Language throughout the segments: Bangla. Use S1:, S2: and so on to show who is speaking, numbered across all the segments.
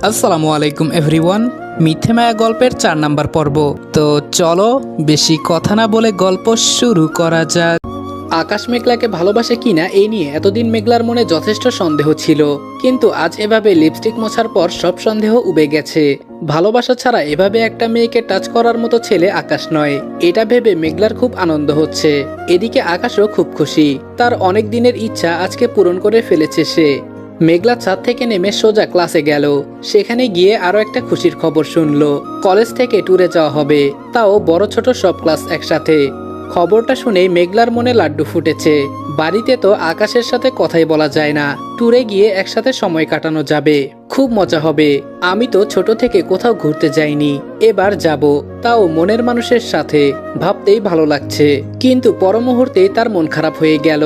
S1: আসসালামু আলাইকুম এভরিওয়ান। মিথ্যে মায়া গল্পের 4 নাম্বার পর্ব। তো চলো বেশি কথা না বলে গল্প শুরু করা যাক। আকাশ মেঘলাকে ভালোবাসে কিনা এই নিয়ে এতদিন মেঘলার মনে যথেষ্ট সন্দেহ ছিল, কিন্তু আজ এভাবে লিপস্টিক মোছার পর সব সন্দেহ উবে গেছে। ভালোবাসা ছাড়া এভাবে একটা মেয়েকে টাচ করার মতো ছেলে আকাশ নয়, এটা ভেবে মেঘলার খুব আনন্দ হচ্ছে। এদিকে আকাশও খুব খুশি, তার অনেক দিনের ইচ্ছা আজকে পূরণ করে ফেলেছে সে। মেঘলা ছাদ থেকে নেমে সোজা ক্লাসে গেল। সেখানে গিয়ে আরো একটা খুশির খবর শুনলো, কলেজ থেকে ট্যুরে যাওয়া হবে, তাও বড় ছোট সব ক্লাস একসাথে। খবরটা শুনে মেঘলার মনে লাড্ডু ফুটেছে। বাড়িতে তো আকাশের সাথে কথাই বলা যায় না, ট্যুরে গিয়ে একসাথে সময় কাটানো যাবে, খুব মজা হবে। আমি তো ছোট থেকে কোথাও ঘুরতে যাইনি, এবার যাব, তাও মনের মানুষের সাথে, ভাবতেই ভালো লাগছে। কিন্তু পর মুহূর্তেই তার মন খারাপ হয়ে গেল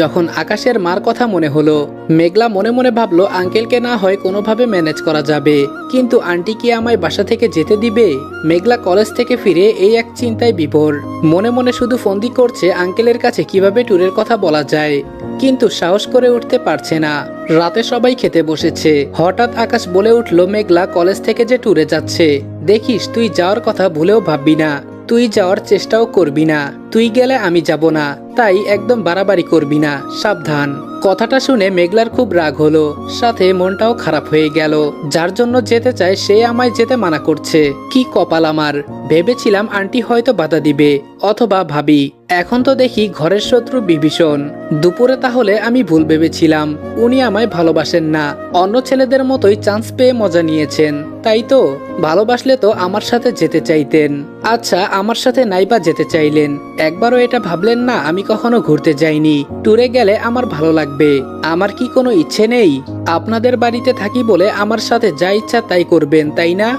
S1: যখন আকাশের মার কথা মনে হলো। মেঘলা মনে মনে ভাবলো আঙ্কেলকে না হয় কোনোভাবে ম্যানেজ করা যাবে, কিন্তু আন্টি কি আমায় বাসা থেকে যেতে দিবে? মেঘলা কলেজ থেকে ফিরে এই এক চিন্তায় বিভোর। মনে মনে শুধু ফন্দি করছে আঙ্কেলের কাছে কিভাবে ট্যুরের কথা বলা যায়, কিন্তু সাহস করে উঠতে পারছে না। রাতে সবাই খেতে বসেছে, হঠাৎ আকাশ বলে উঠল, মেঘলা কলেজ থেকে যে ট্যুরে যাচ্ছে, দেখিস তুই যাওয়ার কথা ভুলেও ভাববি না, তুই যাওয়ার চেষ্টাও করবি না, তুই গেলে আমি যাব না, তাই একদম বাড়াবাড়ি করবি না, সাবধান। কথাটা শুনে মেঘলার খুব রাগ হলো, সাথে মনটাও খারাপ হয়ে গেল। যার জন্য যেতে চায় সে আমায় যেতে মানা করছে, কি কপাল আমার। ভেবেছিলাম আন্টি হয়তো বাধা দিবে, অথবা ভাবি। এখন তো দেখি ঘরের শত্রু বিভীষণ। দুপুরে তাহলে আমি ভুল ভেবেছিলাম, উনি আমায় ভালোবাসেন না, অন্য ছেলেদের মতোই চান্স পেয়ে মজা নিয়েছেন, তাই তো? ভালোবাসলে তো আমার সাথে যেতে চাইতেন। আচ্ছা, আমার সাথে নাইবা যেতে চাইলেন, একবারও এটা ভাবলেন না আমি কখনো ঘুরতে যাইনি, ট্যুরে গেলে আমার ভালো লাগবে? আমার কি কোনো ইচ্ছে নেই? আপনাদের বাড়িতে থাকি বলে আমার সাথে যা ইচ্ছা তাই করবেন, তাই না?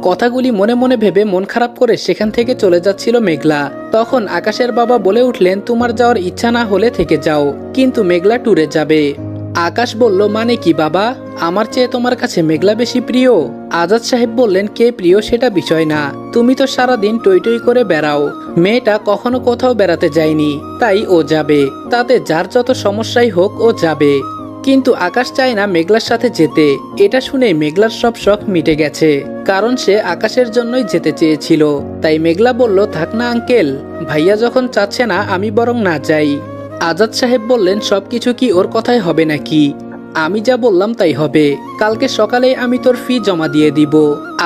S1: কথাগুলি মনে মনে ভেবে মন খারাপ করে সেখান থেকে চলে যাচ্ছিল মেঘলা। তখন আকাশের বাবা বলে উঠলেন, তোমার যাওয়ার ইচ্ছা না হলে থেকে যাও, কিন্তু মেঘলা ট্যুরে যাবে। আকাশ বলল, মানে কি বাবা, আমার চেয়ে তোমার কাছে মেঘলা বেশি প্রিয়? আজাদ সাহেব বললেন, কে প্রিয় সেটা বিষয় না, তুমি তো সারাদিন টই টই করে বেড়াও, মেয়েটা কখনো কোথাও বেড়াতে যায়নি, তাই ও যাবে, তাতে যার যত সমস্যাই হোক ও যাবে। কিন্তু আকাশ চায় না মেঘলার সাথে যেতে। এটা শুনে মেঘলার সব শখ মিটে গেছে, কারণ সে আকাশের জন্যই যেতে চেয়েছিল। তাই মেঘলা বলল, থাক না আঙ্কেল, ভাইয়া যখন চাচ্ছে না আমি বরং না যাই। আজাদ সাহেব বললেন, সবকিছু কি ওর কথাই হবে নাকি? আমি যা বললাম তাই হবে, কালকে সকালে আমি তোর ফি জমা দিয়ে দিব।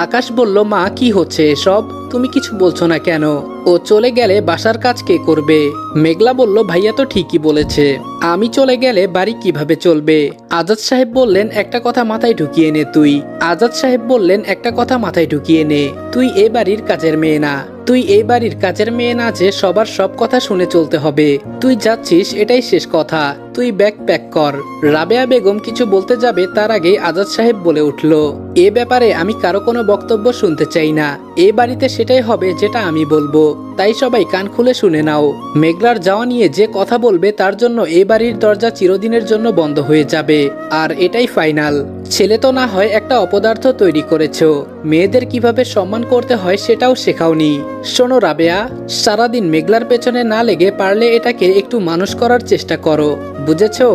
S1: আকাশ বলল, মা কি হচ্ছে এসব, তুমি কিছু বলছো না কেন? ও চলে গেলে বাসার কাজ কে করবে? মেঘলা বলল, ভাইয়া তো ঠিকই বলেছে, আমি চলে গেলে বাড়ি কিভাবে চলবে? আজাদ সাহেব বললেন, একটা কথা মাথায় ঢুকিয়ে নে তুই। আজাদ সাহেব বললেন, একটা কথা মাথায় ঢুকিয়ে নে, তুই এই বাড়ির কাজের মেয়ে না, তুই এই বাড়ির কাজের মেয়ে না যে সবার সব কথা শুনে চলতে হবে। তুই যাচ্ছিস এটাই শেষ কথা, তুই ব্যাগ প্যাক কর। রাবেয়া বেগম কিছু বলতে যাবে তার আগেই আজাদ সাহেব বলে উঠল, এ ব্যাপারে আমি কারো কোনো বক্তব্য শুনতে চাই না, এ বাড়িতে সেটাই হবে যেটা আমি বলবো, তাই সবাই কান খুলে শুনে নাও। মেঘলার যাওয়া নিয়ে যে কথা বলবে তার জন্য এই বাড়ির দরজা চিরদিনের জন্য বন্ধ হয়ে যাবে, আর এটাই ফাইনাল। ছেলে তো না হয় একটা অপদার্থ তৈরি করেছো, মেয়েদের কিভাবে সম্মান করতে হয় সেটাও শেখাওনি। শোনো রাবেয়া, সারাদিন মেঘলার পেছনে না লেগে পারলে এটাকে একটু মানুষ করার চেষ্টা করো, বুঝেছো?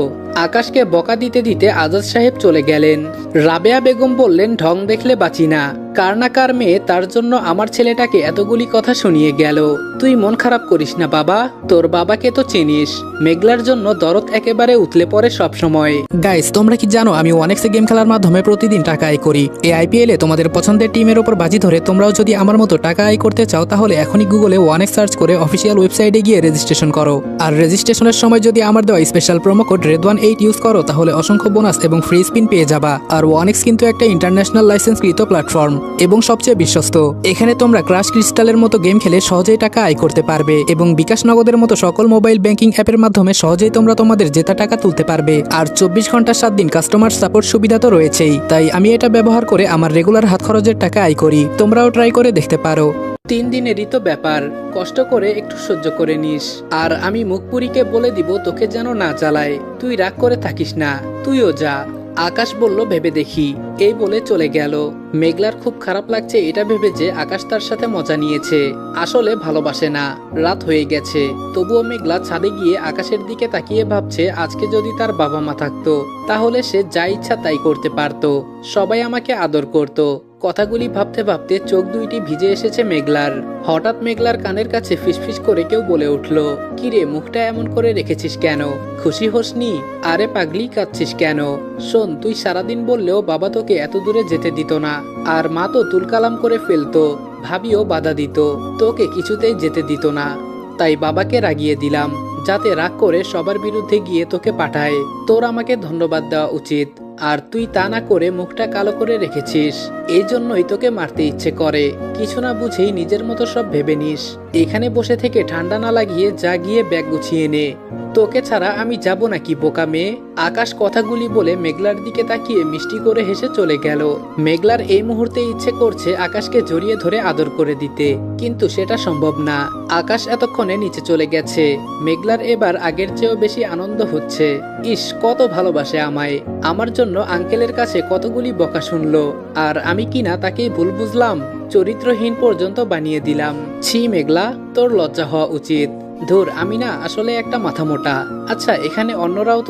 S1: আকাশকে বকা দিতে দিতে আজাদ সাহেব চলে গেলেন। রাবেয়া বেগম বললেন, ঢং দেখলে বাঁচি না, কার না কার মেয়ে তার জন্য আমার ছেলেটাকে এতগুলি কথা শুনিয়ে গেল। তুই মন খারাপ করিস না বাবা, তোর বাবাকে তো চিনিস, মেঘলার জন্য দরদ একেবারে উতলে পড়ে সব সময়। গাইস, তোমরা কি জানো আমি ওয়ানেক্সে গেম খেলার মাধ্যমে প্রতিদিন টাকা আয় করি? এই আইপিএল এ তোমাদের পছন্দের টিমের উপর বাজি ধরে তোমরাও যদি আমার মতো টাকা আয় করতে চাও, তাহলে এখনই গুগলে ওয়ানেক্স সার্চ করে অফিসিয়াল ওয়েবসাইটে গিয়ে রেজিস্ট্রেশন করো। আর রেজিস্ট্রেশনের সময় যদি আমার দেওয়া special promo code REDONE8 use করো, তাহলে অসংখ্য বোনাস এবং ফ্রি স্পিন পেয়ে যাবা। আর ওয়ানেক্স কিন্তু একটা ইন্টারন্যাশনাল লাইসেন্সকৃত প্ল্যাটফর্ম এবং সবচেয়ে বিশ্বস্ত। এখানে তোমরা ক্রাশ ক্রিস্টালের মতো গেম খেলে সহজেই টাকা আয় করতে পারবে, এবং বিকাশ নগদের মতো সকল মোবাইল ব্যাংকিং অ্যাপের মাধ্যমে সহজেই তোমরা তোমাদের জেতা টাকা তুলতে পারবে। আর 24 ঘন্টা 7 দিন কাস্টমার সাপোর্ট সুবিধা তো রয়েছেই। তাই আমি এটা ব্যবহার করে আমার রেগুলার হাত খরচের টাকা আয় করি, তোমরাও ট্রাই করে দেখতে পারো। 3 দিনেরই তো ব্যাপার, কষ্ট করে একটু সহ্য করে নিস। আর আমি মুখপুরীকে বলে দিব তোকে যেন না জ্বালায়, তুই রাগ করে থাকিস না, তুইও যা। আকাশ বলল ভেবে দেখি, এই বলে চলে গেল। মেঘলার খুব খারাপ লাগছে এটা ভেবে যে আকাশ তার সাথে মজা নিয়েছে, আসলে ভালোবাসে না। রাত হয়ে গেছে, তবুও মেঘলা ছাদে গিয়ে আকাশের দিকে তাকিয়ে ভাবছে আজকে যদি তার বাবা মা থাকতো তাহলে সে যা ইচ্ছা তাই করতে পারতো, সবাই আমাকে আদর করত। কথাগুলি ভাবতে ভাবতে চোখ দুইটি ভিজে এসেছে মেঘলার। হঠাৎ মেঘলার কানের কাছে ফিসফিস করে কেউ বলে উঠল, কিরে মুখটা এমন করে রেখেছিস কেন? খুশি হোসনি? আরে পাগলি, কাঁদছিস কেন? শোন, তুই সারাদিন বললেও বাবা তোকে এত দূরে যেতে দিত না, আর মা তো তুলকালাম করে ফেলতো, ভাবিও বাধা দিত, তোকে কিছুতেই যেতে দিত না। তাই বাবাকে রাগিয়ে দিলাম, যাতে রাগ করে সবার বিরুদ্ধে গিয়ে তোকে পাঠায়। তোর আমাকে ধন্যবাদ দেওয়া উচিত, আর তুই তা না করে মুখটা কালো করে রেখেছিস, এই জন্যই তোকে মারতে ইচ্ছে করে। কিছু না বুঝেই নিজের মতো সব ভেবে নিস। এখানে বসে থেকে ঠান্ডা না লাগিয়ে যা গিয়ে ব্যাগ গুছিয়ে নে, তোকে ছাড়া আমি যাব নাকি বোকা মেয়ে। আকাশ কথাগুলি বলে মেঘলার দিকে তাকিয়ে মিষ্টি করে হেসে চলে গেল। মেঘলার এই মুহূর্তে ইচ্ছে করছে আকাশকে জড়িয়ে ধরে আদর করে দিতে, কিন্তু সেটা সম্ভব না। আকাশ এতক্ষণে নিচে চলে গেছে। মেঘলার এবার আগের চেয়েও বেশি আনন্দ হচ্ছে। ইস, কত ভালোবাসে আমায়, আমার জন্য আঙ্কেলের কাছে কতগুলি বকা শুনলো, আর আমি কিনা তাকেই ভুল বুঝলাম, চরিত্রহীন পর্যন্ত বানিয়ে দিলাম। ছি মেঘলা, তোর লজ্জা হওয়া উচিত। ধুর, আমি না আসলে একটা মাথা মোটা। আচ্ছা এখানে অন্যরাও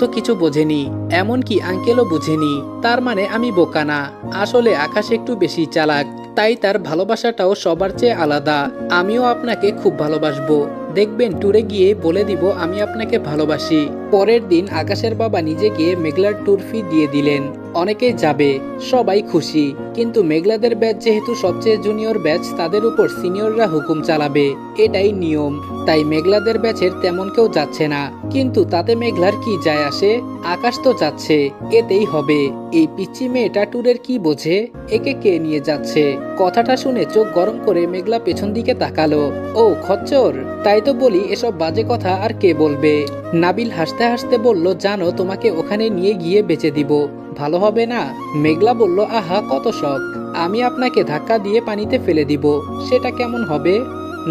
S1: তো কিছু বোঝেনি, এমনকি আঙ্কেলও বুঝেনি। তার মানে আমি বোকা না। আসলে আকাশ একটু বেশি চালাক, তাই তার ভালোবাসাটাও সবার চেয়ে আলাদা। আমিও আপনাকে খুব ভালোবাসবো, দেখবেন ট্যুরে গিয়ে বলে দিব আমি আপনাকে ভালোবাসি। পরের দিন আকাশের বাবা নিজে গিয়ে মেঘলার ট্যুর ফি দিয়ে দিলেন। অনেকেই যাবে, সবাই খুশি, কিন্তু মেঘলাদের ব্যাচ যেহেতু সবচেয়ে জুনিয়র ব্যাচ, তাদের উপর সিনিয়ররা হুকুম চালাবে, এটাই নিয়ম। তাই মেঘলাদের ব্যাচের তেমন কেউ যাচ্ছে না, কিন্তু তাতে মেঘলার কি যায় আসে? আকাশ তো যাচ্ছে, এতেই হবে। এই পিচ্চি মেয়েটা ট্যুরের কি বোঝে, একে কে নিয়ে যাচ্ছে? কথাটা শুনে চোখ গরম করে মেঘলা পেছন দিকে তাকালো। ও খচ্চর, তাই তো বলি এসব বাজে কথা আর কে বলবে। নাবিল হাসতে হাসতে বলল, জানো তোমাকে ওখানে নিয়ে গিয়ে বেচে দিব, ভালো হবে না? মেঘলা বলল, আহা কত শখ, আমি আপনাকে ধাক্কা দিয়ে পানিতে ফেলে দিব, সেটা কেমন হবে?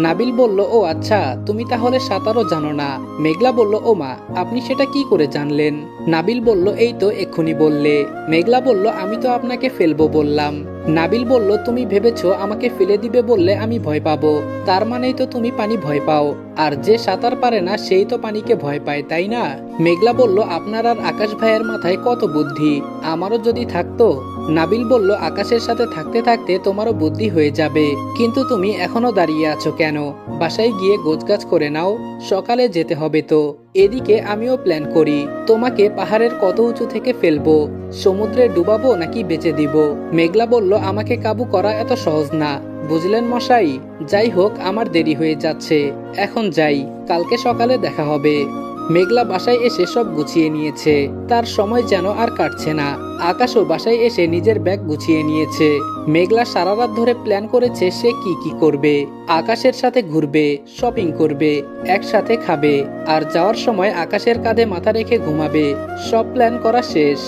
S1: নাবিল বলল, ও আচ্ছা, তুমি তাহলে সাঁতারও জানো না। মেঘলা বলল, ও মা, আপনি সেটা কি করে জানলেন? নাবিল বলল, এই তো এক্ষুনি বললে। মেঘলা বলল, আমি তো আপনাকে ফেলবো বললাম। নাবিল বলল, তুমি ভেবেছো আমাকে ফেলে দিবে বললে আমি ভয় পাবো? তার মানেই তো তুমি পানি ভয় পাও, আর যে সাঁতার পারে না সেই তো পানিকে ভয় পায়, তাই না? মেঘলা বলল, আপনার আর আকাশ ভাইয়ের মাথায় কত বুদ্ধি, আমারও যদি থাকতো। নাবিল বলল, আকাশের সাথে থাকতে থাকতে তোমারও বুদ্ধি হয়ে যাবে, কিন্তু তুমি এখনো দাঁড়িয়ে আছো কেন? বাসায় গিয়ে গোছগাছ করে নাও, সকালে যেতে হবে তো। এদিকে আমিও প্ল্যান করি, তোমাকে পাহাড়ের কত উঁচু থেকে ফেলবো, সমুদ্রে ডুবাবো নাকি বেচে দিব। মেঘলা বলল, আমাকে কাবু করা এত সহজ না, বুঝলেন মশাই। যাই হোক, আমার দেরি হয়ে যাচ্ছে, এখন যাই, কালকে সকালে দেখা হবে। মেঘলা বাসায় এসে সব গুছিয়ে নিয়েছে, তার সময় যেন আর কাটছে না। আকাশও বাসায় এসে নিজের ব্যাগ গুছিয়ে নিয়েছে। মেঘলা সারা রাত ধরে প্ল্যান করেছে সে কি কি করবে। আকাশের সাথে ঘুরবে, শপিং করবে, একসাথে খাবে, আর যাওয়ার সময় আকাশের কাঁধে মাথা রেখে ঘুমাবে। সব প্ল্যান করা শেষ।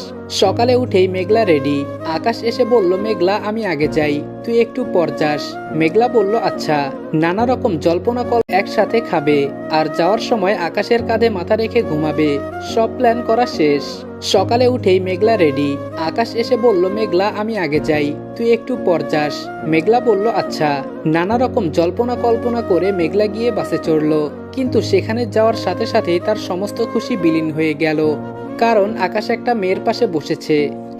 S1: সকালে উঠেই মেঘলা রেডি। আকাশ এসে বলল, মেঘলা আমি আগে যাই, তুই একটু পর যাস। মেঘলা বলল, আচ্ছা। নানা রকম জল্পনা একসাথে খাবে, আর যাওয়ার সময় আকাশের কাঁধে মাথা রেখে ঘুমাবে। সব প্ল্যান করা শেষ। সকালে উঠেই মেঘলা রেডি। আকাশ এসে বলল, মেঘলা আমি আগে যাই, তুই একটু পর যাস। মেঘলা বলল, আচ্ছা। নানা রকম কল্পনা করে মেঘলা গিয়ে বাসে চড়ল, কিন্তু সেখানে যাওয়ার সাথে সাথেই তার সমস্ত খুশি বিলীন হয়ে গেল। কারণ আকাশ একটা মেয়ের পাশে বসেছে,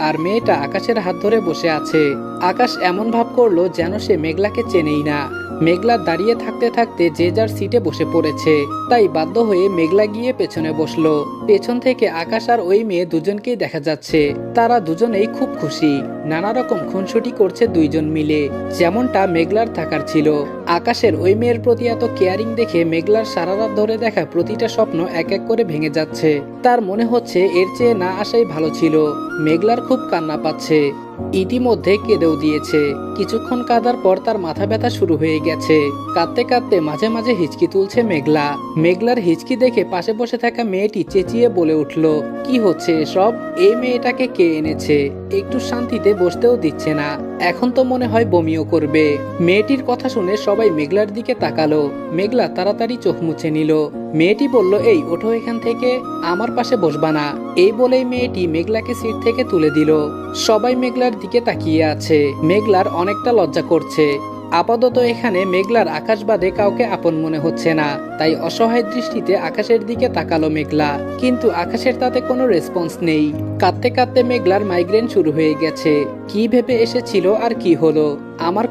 S1: আর মেয়েটা আকাশের হাত ধরে বসে আছে। আকাশ এমন ভাব করলো যেন সে মেঘলাকে চেনেই না। মেঘলা দাঁড়িয়ে থাকতে থাকতে যে যার সিটে বসে পড়েছে, তাই বাধ্য হয়ে মেঘলা গিয়ে পেছনে বসলো। পেছন থেকে আকাশ আর ওই মেয়ে দুজনকেই দেখা যাচ্ছে। তারা দুজনেই খুব খুশি, নানা রকম খুনসুটি করছে দুইজন মিলে, যেমনটা মেঘলার থাকার ছিল। আকাশের ওই মেয়ের প্রতি এত কেয়ারিং দেখে মেঘলার সারা রাত ধরে দেখা প্রতিটা স্বপ্ন এক এক করে ভেঙে যাচ্ছে। তার মনে হচ্ছে এর চেয়ে না আসাই ভালো ছিল। মেঘলার খুব কান্না পাচ্ছে। ইতিমধ্যে কেঁদেও দিয়েছে। কিছুক্ষণ কাঁদার পর তার মাথা ব্যথা শুরু হয়ে গেছে। কাঁদতে কাঁদতে মাঝে মাঝে হিচকি তুলছে মেঘলা। মেঘলার হিচকি দেখে পাশে বসে থাকা মেয়েটি চেঁচিয়ে বলে উঠল, কি হচ্ছে এসব? এই মেয়েটাকে কে এনেছে? একটু শান্তিতে বসতেও দিচ্ছে না, এখন তো মনে হয় বমিও করবে। মেয়েটির কথা শুনে সবাই মেঘলার দিকে তাকালো। মেঘলা তাড়াতাড়ি চোখ মুছে নিল। মেয়েটি বলল, এই ওঠো এখান থেকে, আমার পাশে বসবা না। এই বলেই মেয়েটি মেঘলাকে সিট থেকে তুলে দিল। সবাই মেঘলার দিকে তাকিয়ে আছে। মেঘলার অনেকটা লজ্জা করছে। আপাতত এখানে মেঘলার আকাশ বাদে কাউকে আপন মনে হচ্ছে না, তাই অসহায় দৃষ্টিতে আকাশের দিকে তাকালো মেঘলা। কিন্তু আকাশের তাতে কোনো রেসপন্স নেই। কাঁদতে কাঁদতে মেঘলার মাইগ্রেন শুরু হয়ে গেছে। কি ভেবে এসেছিল আর কি হলো? আমার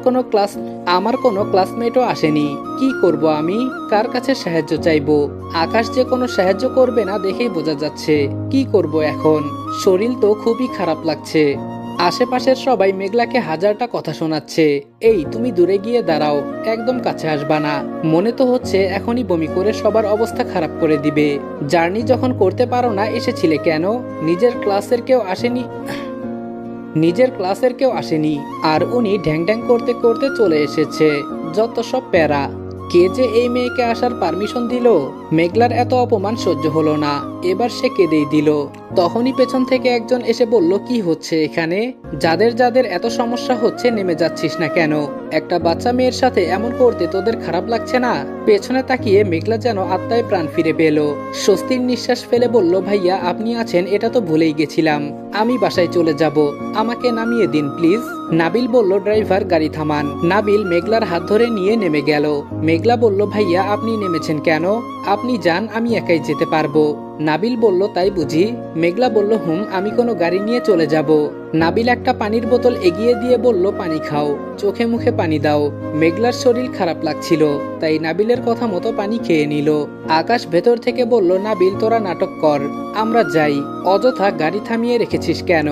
S1: কোনো ক্লাসমেটও আসেনি। কি করব আমি? কার কাছে সাহায্য চাইবো? আকাশ যে কোনো সাহায্য করবে না দেখেই বোঝা যাচ্ছে। কি করব এখন? শরীর তো খুবই খারাপ লাগছে। আশেপাশের সবাই মেঘলাকে হাজারটা কথা শোনাচ্ছে। এই তুমি দূরে গিয়ে দাঁড়াও, একদম কাছে আসবা না। মনে তো হচ্ছে এখনই বমি করে সবার অবস্থা খারাপ করে দিবে। জার্নি যখন করতে পারো না এসেছিলে কেন? নিজের ক্লাসের কেউ আসেনি আর উনি ঢ্যাং ঢ্যাং করতে করতে চলে এসেছে। যত সব প্যারা। কে যে এই মেয়েকে আসার পারমিশন দিল? মেঘলার এত অপমান সহ্য হলো না, এবার সে কেঁদেই দিল। তখনই পেছন থেকে একজন এসে বলল, কি হচ্ছে এখানে? যাদের যাদের এত সমস্যা হচ্ছে নেমে যাচ্ছিস না কেন? একটা বাচ্চা মেয়ের সাথে এমন করতে তোদের খারাপ লাগছে না? পেছনে তাকিয়ে মেঘলা যেন আত্মায় প্রাণ ফিরে পেল। স্বস্তির নিঃশ্বাস ফেলে বলল, ভাইয়া আপনি আছেন এটা তো ভুলেই গেছিলাম। আমি বাসায় চলে যাব, আমাকে নামিয়ে দিন প্লিজ। নাবিল বলল, ড্রাইভার গাড়ি থামান। নাবিল মেঘলার হাত ধরে নিয়ে নেমে গেল। মেঘলা বলল, ভাইয়া আপনি নেমেছেন কেন? আপনি যান, আমি একাই যেতে পারবো। নাবিল বলল, তাই বুঝি? মেঘলা বলল, আমি কোনো গাড়ি নিয়ে চলে যাব। নাবিল একটা পানির বোতল এগিয়ে দিয়ে বলল, পানি খাও, চোখে মুখে পানি দাও। মেঘলার শরীর খারাপ লাগছিল, তাই নাবিলের কথা মতো পানি খেয়ে নিল। আকাশ ভেতর থেকে বলল, নাবিল তোরা নাটক কর, আমরা যাই। অযথা গাড়ি থামিয়ে রেখেছিস কেন?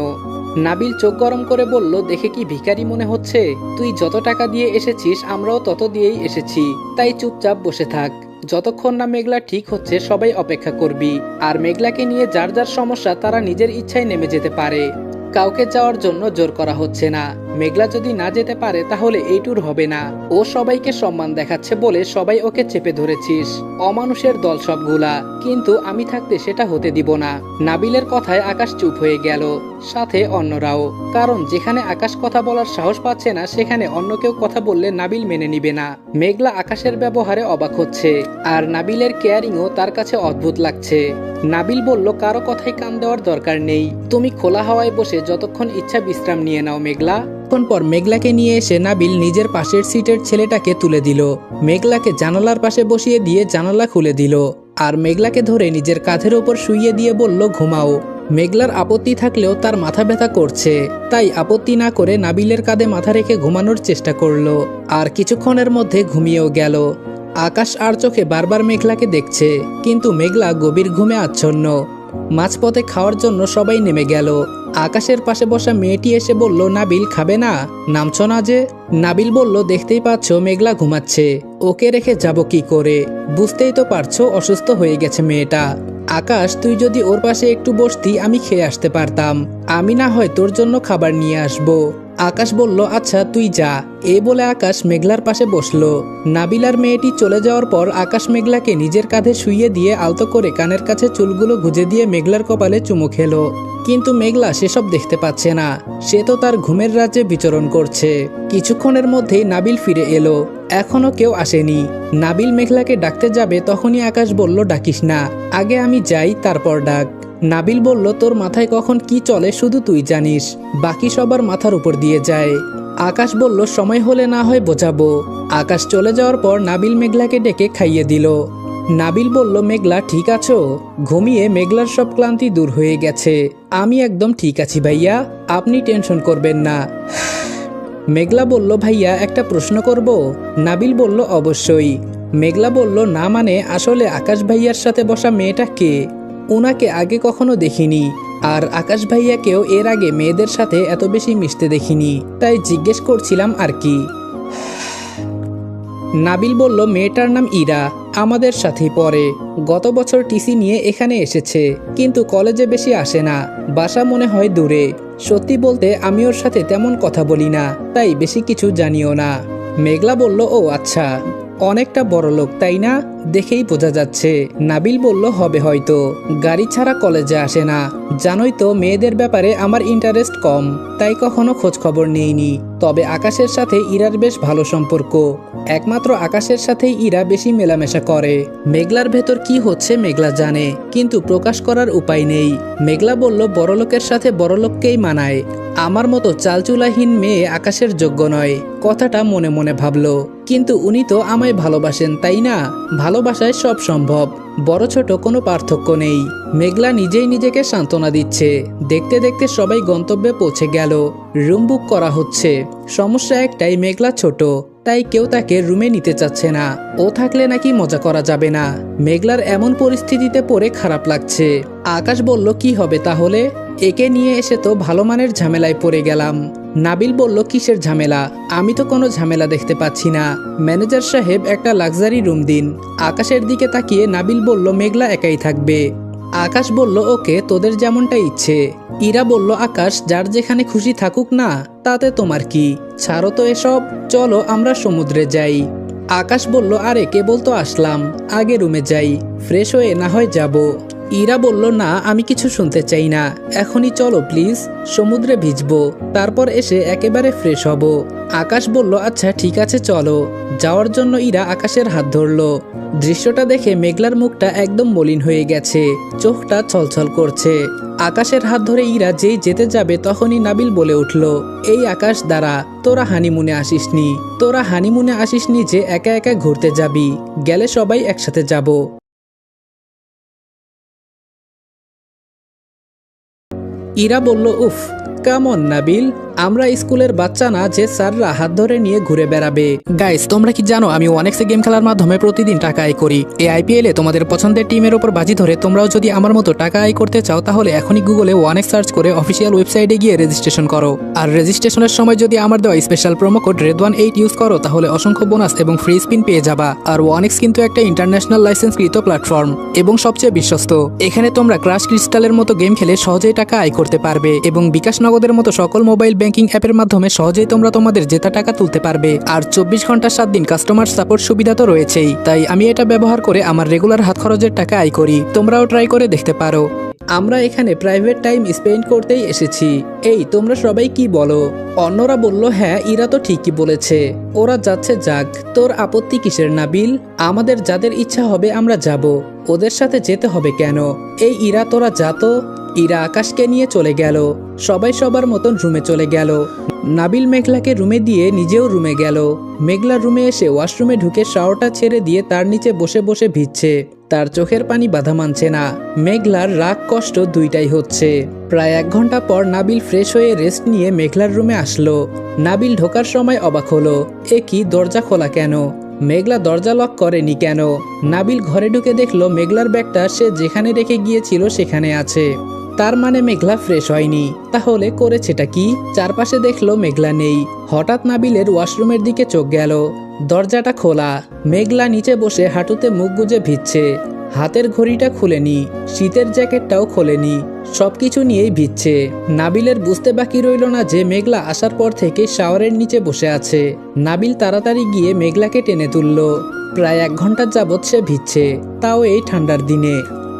S1: নাবিল চোখ গরম করে বলল, দেখে কি ভিখারি মনে হচ্ছে? তুই যত টাকা দিয়ে এসেছিস আমরাও তত দিয়েই এসেছি, তাই চুপচাপ বসে থাক। যতক্ষণ না মেঘলা ঠিক হচ্ছে সবাই অপেক্ষা করবি। আর মেঘলাকে নিয়ে যার যার সমস্যা তারা নিজের ইচ্ছায় নেমে যেতে পারে, কাউকে যাওয়ার জন্য জোর করা হচ্ছে না। মেঘলা যদি না যেতে পারে তাহলে এই ট্যুর হবে না। ও সবাইকে সম্মান দেখাচ্ছে বলে সবাই ওকে চেপে ধরেছিস। অমানুষের দল সবগুলা, কিন্তু আমি থাকতে সেটা হতে দিব না। নাবিলের কথায় আকাশ চুপ হয়ে গেল, সাথে অন্যরাও। কারণ যেখানে আকাশ কথা বলার সাহস পাচ্ছে না সেখানে অন্য কেউ কথা বললে নাবিল মেনে নিবে না। মেঘলা আকাশের ব্যবহারে অবাক হচ্ছে, আর নাবিলের কেয়ারিংও তার কাছে অদ্ভুত লাগছে। নাবিল বলল, কারো কথায় কান দেওয়ার দরকার নেই, তুমি খোলা হাওয়ায় বসে যতক্ষণ ইচ্ছা বিশ্রাম নিয়ে নাও। মেঘলা পর মেঘলাকে নিয়ে এসে নাবিল নিজের পাশের সিটের ছেলেটাকে তুলে দিল। মেঘলাকে জানালার পাশে বসিয়ে দিয়ে জানালা খুলে দিল, আর মেঘলাকে ধরে নিজের কাঁধের ওপর শুইয়ে দিয়ে বলল, ঘুমাও। মেঘলার আপত্তি থাকলেও তার মাথা ব্যথা করছে, তাই আপত্তি না করে নাবিলের কাঁধে মাথা রেখে ঘুমানোর চেষ্টা করলো। আর কিছুক্ষণের মধ্যে ঘুমিয়েও গেল। আকাশ আর চোখে বারবার মেঘলাকে দেখছে, কিন্তু মেঘলা গভীর ঘুমে আচ্ছন্ন। মাঝপথে খাওয়ার জন্য সবাই নেমে গেল। আকাশের পাশে বসা মেয়েটি এসে বলল, নাবিল খাবে না? নামছ না যে? নাবিল বলল, দেখতেই পাচ্ছ মেঘলা ঘুমাচ্ছে, ওকে রেখে যাব কি করে? বুঝতেই তো পারছো অসুস্থ হয়ে গেছে মেয়েটা। আকাশ তুই যদি ওর পাশে একটু বসতি আমি খেয়ে আসতে পারতাম, আমি না হয় তোর জন্য খাবার নিয়ে আসবো। আকাশ বলল, আচ্ছা তুই যা। এই বলে আকাশ মেঘলার পাশে বসলো। নাবিল আর মেয়েটি চলে যাওয়ার পর আকাশ মেঘলাকে নিজের কাঁধে শুইয়ে দিয়ে আলতো করে কানের কাছে চুলগুলো গুজে দিয়ে মেঘলার কপালে চুমু খেলো। কিন্তু মেঘলা সেসব দেখতে পাচ্ছে না, সে তো তার ঘুমের রাজ্যে বিচরণ করছে। কিছুক্ষণের মধ্যেই নাবিল ফিরে এলো, এখনো কেউ আসেনি। নাবিল মেঘলাকে ডাকতে যাবে তখনই আকাশ বলল, ডাকিস না, আগে আমি যাই তারপর ডাক। নাবিল বলল, তোর মাথায় কখন কি চলে শুধু তুই জানিস, বাকি সবার মাথার উপর দিয়ে যায়। আকাশ বলল, সময় হলে না হয় বোঝাবো। আকাশ চলে যাওয়ার পর নাবিল মেঘলাকে ডেকে খাইয়ে দিল। নাবিল বলল, মেঘলা ঠিক আছো? ঘুমিয়ে মেঘলার সব ক্লান্তি দূর হয়ে গেছে। আমি একদম ঠিক আছি ভাইয়া, আপনি টেনশন করবেন না। মেঘলা বলল, ভাইয়া একটা প্রশ্ন করব? নাবিল বলল, অবশ্যই। মেঘলা বলল, না মানে আসলে আকাশ ভাইয়ার সাথে বসা মেয়েটা কে? ওনাকে আগে কখনো দেখিনি, আর আকাশ ভাইয়াকেও এর আগে মেয়েদের সাথে এত বেশি মিশতে দেখিনি, তাই জিজ্ঞেস করছিলাম আর কি। নাবিল বলল, মেয়েটার নাম ইরা, আমাদের সাথেই পড়ে। গত বছর টিসি নিয়ে এখানে এসেছে, কিন্তু কলেজে বেশি আসে না, বাসা মনে হয় দূরে। সত্যি বলতে আমি ওর সাথে তেমন কথা বলি না, তাই বেশি কিছু জানিও না। মেঘলা বলল, ও আচ্ছা, অনেকটা বড় লোক তাই না? দেখেই বোঝা যাচ্ছে। নাবিল বলল, হবে হয়তো, গাড়ি ছাড়া কলেজে আসে না। জানোই তো মেয়েদের ব্যাপারে আমার ইন্টারেস্ট কম, তাই কখনো খোঁজ খবর নেইনি। তবে আকাশের সাথে ইরার বেশ ভালো সম্পর্ক। একমাত্র আকাশের সাথেই ইরা বেশি মেলামেশা করে। মেঘলার ভেতর কি হচ্ছে মেঘলা জানে, কিন্তু প্রকাশ করার উপায় নেই। মেঘলা বলল, বড়লোকের সাথে বড়লোককেই মানায়। আমার মতো চালচুলাহীন মেয়ে আকাশের যোগ্য নয়। কথাটা মনে মনে ভাবল, কিন্তু উনি তো আমায় ভালোবাসেন তাই না? ভালোবাসায় সব সম্ভব, বড় ছোট কোনো পার্থক্য নেই। মেঘলা নিজেই নিজেকে সান্ত্বনা দিচ্ছে। দেখতে দেখতে সবাই গন্তব্যে পৌঁছে গেল। রুম বুক করা হচ্ছে। সমস্যা একটাই, মেঘলা ছোট, তাই কেউ তাকে রুমে নিতে চাচ্ছে না। ও থাকলে নাকি মজা করা যাবে না। মেঘলার এমন পরিস্থিতিতে পড়ে খারাপ লাগছে। আকাশ বলল, কি হবে তাহলে? একে নিয়ে এসে তো ভালো মানের ঝামেলায় পড়ে গেলাম। নাবিল বলল, কিসের ঝামেলা? আমি তো কোনো ঝামেলা দেখতে পাচ্ছি না। ম্যানেজার সাহেব একটা লাক্সারি রুম দিন। আকাশের দিকে তাকিয়ে নাবিল বলল, মেঘলা একাই থাকবে। আকাশ বলল, ওকে, তোদের যেমনটা ইচ্ছে। ইরা বলল, আকাশ যার যেখানে খুশি থাকুক না, তাতে তোমার কি? ছাড়ো তো এসব, চলো আমরা সমুদ্রে যাই। আকাশ বলল, আরে কেবল তো আসলাম, আগে রুমে যাই, ফ্রেশ হয়ে না হয় যাব। ইরা বলল, না, আমি কিছু শুনতে চাই না, এখনই চলো প্লিজ, সমুদ্রে ভিজবো, তারপর এসে একেবারে ফ্রেশ হব। আকাশ বলল, আচ্ছা ঠিক আছে চলো। যাওয়ার জন্য ইরা আকাশের হাত ধরল। দৃশ্যটা দেখে মেঘলার মুখটা একদম মলিন হয়ে গেছে, চোখটা ছলছল করছে। আকাশের হাত ধরে ইরা যেই যেতে যাবে তখনই নাবিল বলে উঠল, এই আকাশ দাঁড়া, তোরা হানিমুনে আসিসনি যে একা একা ঘুরতে যাবি, গেলে সবাই একসাথে যাব। ইরা বলল, উফ, কেমন নাবিল, আমরা স্কুলের বাচ্চা না যে স্যাররা হাত ধরে নিয়ে ঘুরে বেড়াবে। গাইস, তোমরা কি জানো আমি ওয়ানেক্সে গেম খেলার মাধ্যমে প্রতিদিন টাকা আয় করি। এই আইপিএলে তোমাদের পছন্দের টিমের উপর বাজি ধরে তোমরাও যদি আমার মতো টাকা আয় করতে চাও, তাহলে এখনই গুগলে ওয়ানেক্স সার্চ করে অফিসিয়াল ওয়েবসাইটে গিয়ে রেজিস্ট্রেশন করো। আর রেজিস্ট্রেশনের সময় যদি আমার দেওয়া special promo code RED18 use করো, তাহলে অসংখ্য বোনাস এবং ফ্রি স্পিন পেয়ে যাবা। আর ওয়ানেক্স কিন্তু একটা ইন্টারন্যাশনাল লাইসেন্সকৃত প্ল্যাটফর্ম এবং সবচেয়ে বিশ্বস্ত। এখানে তোমরা ক্রাশ ক্রিস্টালের মতো গেম খেলে সহজেই টাকা আয় করতে পারবে এবং বিকাশ নগদের মতো সকল মোবাইল ব্যাংকিং অ্যাপের মাধ্যমে সহজেই তোমরা তোমাদের জেতা টাকা তুলতে পারবে। আর 24 ঘন্টা 7 দিন কাস্টমার সাপোর্ট সুবিধা তো রয়েছেই। তাই আমি এটা ব্যবহার করে আমার রেগুলার হাত খরচের টাকা আয় করি। তোমরাও ট্রাই করে দেখতে পারো। আমরা এখানে প্রাইভেট টাইম স্পেন্ড করতেই এসেছি। এই তোমরা সবাই কি বলো? অন্যরা বলল, হ্যাঁ ইরা তো ঠিকই বলেছে, ওরা যাচ্ছে যাক, তোর আপত্তি কিসের নাবিল? আমাদের যাদের ইচ্ছা হবে আমরা যাব, ওদের সাথে যেতে হবে কেন? এই ইরা তোরা যা তো। ইরা আকাশকে নিয়ে চলে গেল। সবাই সবার মতন রুমে চলে গেল। নাবিল মেঘলাকে রুমে দিয়ে নিজেও রুমে গেল। মেঘলা রুমে এসে ওয়াশরুমে ঢুকে শাওয়ারটা ছেড়ে দিয়ে তার নিচে বসে বসে ভিজছে। তার চোখের পানি বাধা মানছে না। মেঘলার রাগ কষ্ট দুইটাই হচ্ছে। প্রায় 1 ঘন্টা পর নাবিল ফ্রেশ হয়ে রেস্ট নিয়ে মেঘলার রুমে আসলো। নাবিল ঢোকার সময় অবাক হলো, এ কি, দরজা খোলা কেন? মেঘলা দরজা লক করেনি কেন? নাবিল ঘরে ঢুকে দেখলো মেঘলার ব্যাগটা সে যেখানে রেখে গিয়েছিল সেখানে আছে। তার মানে মেঘলা ফ্রেশ হয়নি। তাহলে করেছেটা কি? চারপাশে দেখলো মেঘলা নেই। হঠাৎ নাবিলের ওয়াশরুমের দিকে চোখ গেল। দরজাটা খোলা। মেঘলা নিচে বসে হাঁটুতে মুখ গুজে ভিজছে। হাতের ঘড়িটা খুলেনি, শীতের জ্যাকেটটাও খোলেনি, সবকিছু নিয়েই ভিজছে। নাবিলের বুঝতে বাকি রইল না যে মেঘলা আসার পর থেকে শাওয়ারের নিচে বসে আছে। নাবিল তাড়াতাড়ি গিয়ে মেঘলাকে টেনে তুলল। প্রায় 1 ঘন্টা যাবৎ সে ভিজছে, তাও এই ঠান্ডার দিনে।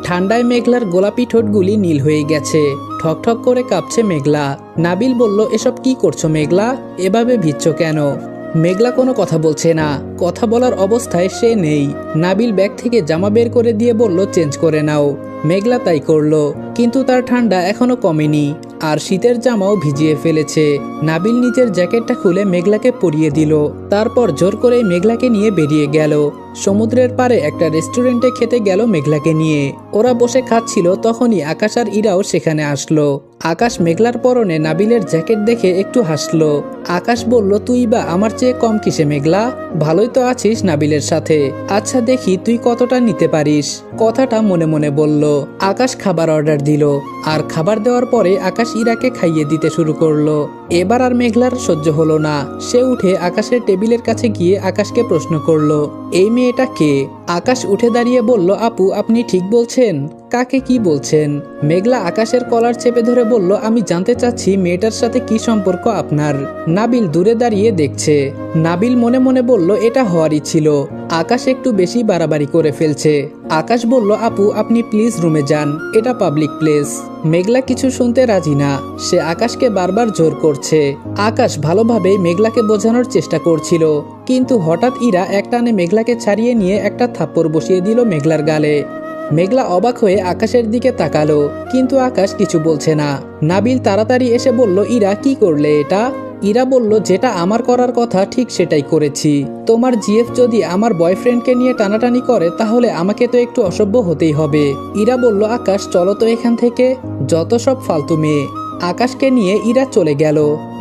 S1: ঠান্ডায় মেঘলার গোলাপি ঠোঁটগুলি নীল হয়ে গেছে। ঠকঠক করে কাঁপছে মেঘলা। নাবিল বলল, এসব কি করছো মেঘলা? এভাবে ভিজছো কেন? মেঘলা কোনো কথা বলছে না। কথা বলার অবস্থায় সে নেই। নাবিল ব্যাগ থেকে জামা বের করে দিয়ে বলল, চেঞ্জ করে নাও। মেঘলা তাই করলো, কিন্তু তার ঠান্ডা এখনো কমেনি, আর শীতের জামাও ভিজিয়ে ফেলেছে। নাবিল নিচের জ্যাকেটটা খুলে মেঘলাকে পরিয়ে দিল। তারপর জোর করে মেঘলাকে নিয়ে বেরিয়ে গেল। সমুদ্রের পাড়ে একটা রেস্টুরেন্টে খেতে গেল মেঘলাকে নিয়ে। ওরা বসে খাচ্ছিল, তখনই আকাশ আর ইরাও সেখানে আসলো। আকাশ মেঘলার পরনে নাবিলের জ্যাকেট দেখে একটু হাসলো। আকাশ বলল, তুই বা আমার চেয়ে কম কিসে মেঘলা? ভালোই তো আছিস নাবিলের সাথে। আচ্ছা দেখি তুই কতটা নিতে পারিস। কথাটা মনে মনে বলল। করলো। আকাশ খাবার অর্ডার দিল, আর খাবার দেওয়ার পরে আকাশ ইরাকে খাইয়ে দিতে শুরু করলো। এবার আর মেঘলার সহ্য হলো না। সে উঠে আকাশের টেবিলের কাছে গিয়ে আকাশকে প্রশ্ন করলো, এই মেয়েটা কে? আকাশ উঠে দাঁড়িয়ে বলল, আপু আপনি ঠিক বলছেন। কাকে কি বলছেন? মেঘলা আকাশের কলার চেপে ধরে বলল, আমি জানতে চাচ্ছি মেয়েটার সাথে কি সম্পর্ক আপনার। নাবিল দূরে দাঁড়িয়ে দেখছে। নাবিল মনে মনে বলল, এটা হওয়ারই ছিল। আকাশ একটু বেশি বাড়াবাড়ি করে ফেলছে। আকাশ বলল, আপু আপনি প্লিজ রুমে যান, এটা পাবলিক প্লেস। মেঘলা কিছু শুনতে রাজি না। সে আকাশকে বারবার জোর করছে। আকাশ ভালোভাবেই মেঘলাকে বোঝানোর চেষ্টা করছিল, কিন্তু হঠাৎ ইরা একটানে মেঘলাকে ছাড়িয়ে নিয়ে একটা থাপ্পড় বসিয়ে দিল মেঘলার গালে। মেঘলা অবাক হয়ে আকাশের দিকে তাকালো, কিন্তু আকাশ কিছু বলছে না। নাবিল তাড়াতাড়ি এসে বলল, ইরা কি করলে এটা? ইরা বলল, যেটা আমার করার কথা ঠিক সেটাই করেছি। তোমার জিএফ যদি আমার বয়ফ্রেন্ডকে নিয়ে টানাটানি করে তাহলে আমাকে তো একটু অসভ্য হতেই হবে। ইরা বলল, আকাশ চলো তো এখান থেকে, যত সব ফালতু মেয়ে। আকাশকে নিয়ে ইরা চলে গেল।